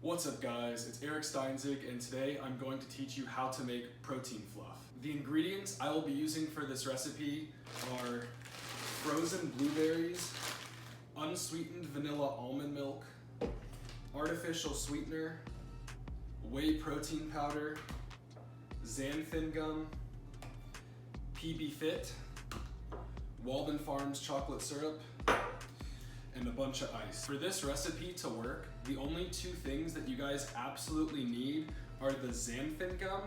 What's up guys, it's Eric Steinzig and today I'm going to teach you how to make protein fluff. The ingredients I will be using for this recipe are frozen blueberries, unsweetened vanilla almond milk, artificial sweetener, whey protein powder, xanthan gum, PBfit, Walden Farms chocolate syrup, and a bunch of ice. For this recipe to work, the only two things that you guys absolutely need are the xanthan gum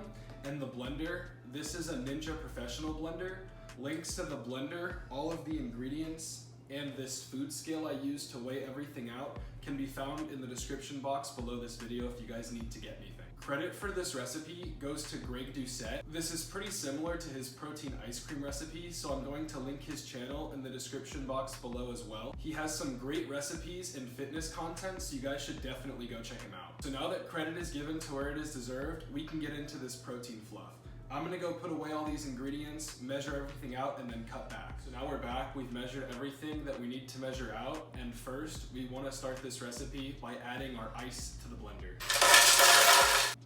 and the blender. This is a Ninja Professional blender. Links to the blender, all of the ingredients, and this food scale I use to weigh everything out can be found in the description box below this video if you guys need to get anything. Credit for this recipe goes to Doucette. This is pretty similar to his protein ice cream recipe, so I'm going to link his channel in the description box below as well. He has some great recipes and fitness content, so you guys should definitely go check him out. So now that credit is given to where it is deserved, we can get into this protein fluff. I'm gonna go put away all these ingredients, measure everything out, and then cut back. So now we're back, we've measured everything that we need to measure out, and first, we wanna start this recipe by adding our ice to the blender.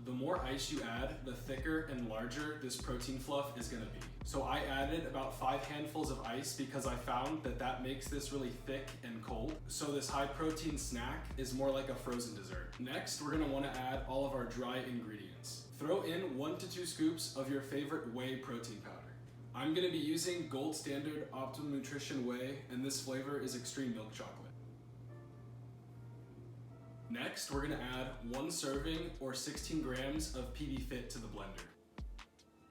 The more ice you add, the thicker and larger this protein fluff is gonna be. So I added about 5 handfuls of ice because I found that that makes this really thick and cold. So this high protein snack is more like a frozen dessert. Next, we're gonna wanna add all of our dry ingredients. Throw in 1 to 2 scoops of your favorite whey protein powder. I'm gonna be using Gold Standard Optimum Nutrition Whey, and this flavor is extreme milk chocolate. Next, we're gonna add 1 serving or 16 grams of PBfit to the blender.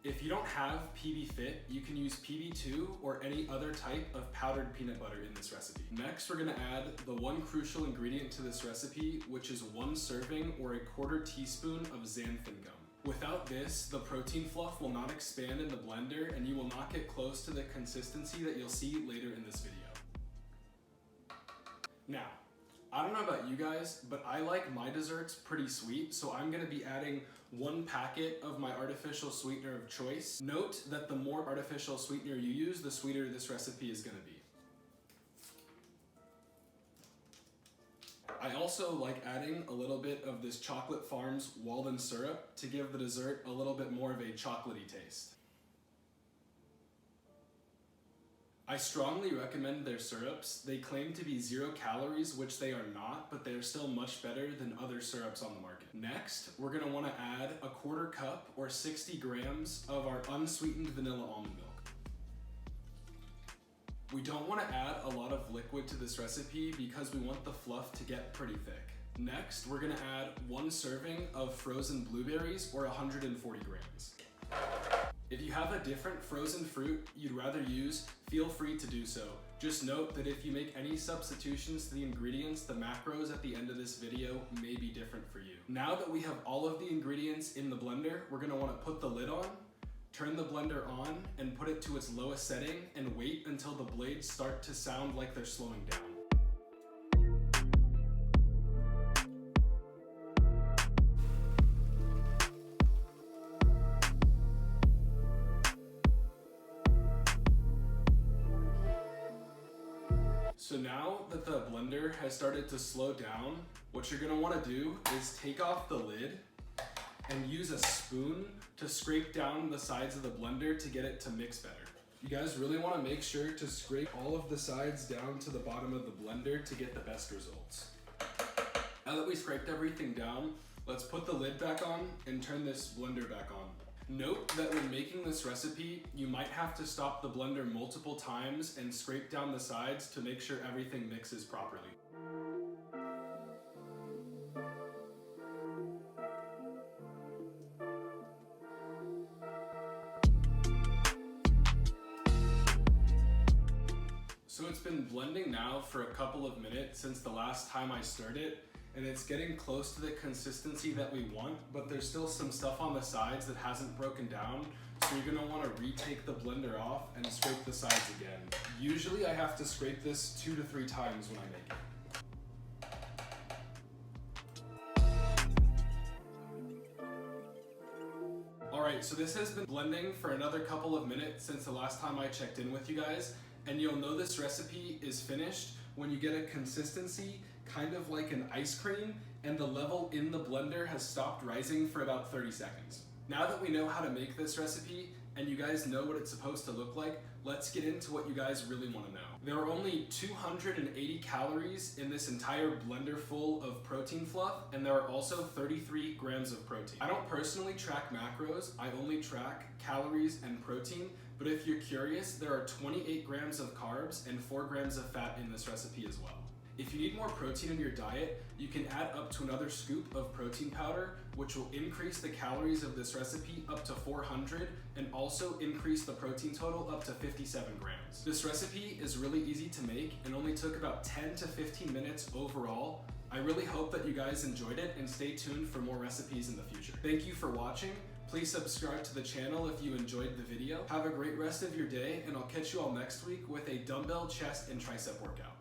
If you don't have PBfit, you can use PB2 or any other type of powdered peanut butter in this recipe. Next, we're gonna add the one crucial ingredient to this recipe, which is 1 serving or a 1/4 teaspoon of xanthan gum. Without this, the protein fluff will not expand in the blender and you will not get close to the consistency that you'll see later in this video. Now, I don't know about you guys, but I like my desserts pretty sweet, so I'm gonna be adding 1 packet of my artificial sweetener of choice. Note that the more artificial sweetener you use, the sweeter this recipe is gonna be. I also like adding a little bit of this Chocolate Farms Walden syrup to give the dessert a little bit more of a chocolatey taste. I strongly recommend their syrups. They claim to be 0 calories, which they are not, but they are still much better than other syrups on the market. Next, we're gonna wanna add a 1/4 cup or 60 grams of our unsweetened vanilla almond milk. We don't wanna add a lot of liquid to this recipe because we want the fluff to get pretty thick. Next, we're gonna add 1 serving of frozen blueberries or 140 grams. If you have a different frozen fruit you'd rather use, feel free to do so. Just note that if you make any substitutions to the ingredients, the macros at the end of this video may be different for you. Now that we have all of the ingredients in the blender, we're gonna wanna put the lid on, turn the blender on, and put it to its lowest setting, and wait until the blades start to sound like they're slowing down. So now that the blender has started to slow down, what you're gonna wanna do is take off the lid and use a spoon to scrape down the sides of the blender to get it to mix better. You guys really wanna make sure to scrape all of the sides down to the bottom of the blender to get the best results. Now that we scraped everything down, let's put the lid back on and turn this blender back on. Note that when making this recipe, you might have to stop the blender multiple times and scrape down the sides to make sure everything mixes properly. So it's been blending now for a couple of minutes since the last time I stirred it, and it's getting close to the consistency that we want, but there's still some stuff on the sides that hasn't broken down, so you're gonna wanna retake the blender off and scrape the sides again. Usually I have to scrape this 2 to 3 times when I make it. Alright, so this has been blending for another couple of minutes since the last time I checked in with you guys, and you'll know this recipe is finished when you get a consistency kind of like an ice cream and the level in the blender has stopped rising for about 30 seconds. Now that we know how to make this recipe, and you guys know what it's supposed to look like, let's get into what you guys really want to know. There are only 280 calories in this entire blender full of protein fluff, and there are also 33 grams of protein. I don't personally track macros, I only track calories and protein, but if you're curious, there are 28 grams of carbs and 4 grams of fat in this recipe as well. If you need more protein in your diet, you can add up to another scoop of protein powder, which will increase the calories of this recipe up to 400 and also increase the protein total up to 57 grams. This recipe is really easy to make and only took about 10 to 15 minutes overall. I really hope that you guys enjoyed it and stay tuned for more recipes in the future. Thank you for watching. Please subscribe to the channel if you enjoyed the video. Have a great rest of your day, and I'll catch you all next week with a dumbbell, chest, and tricep workout.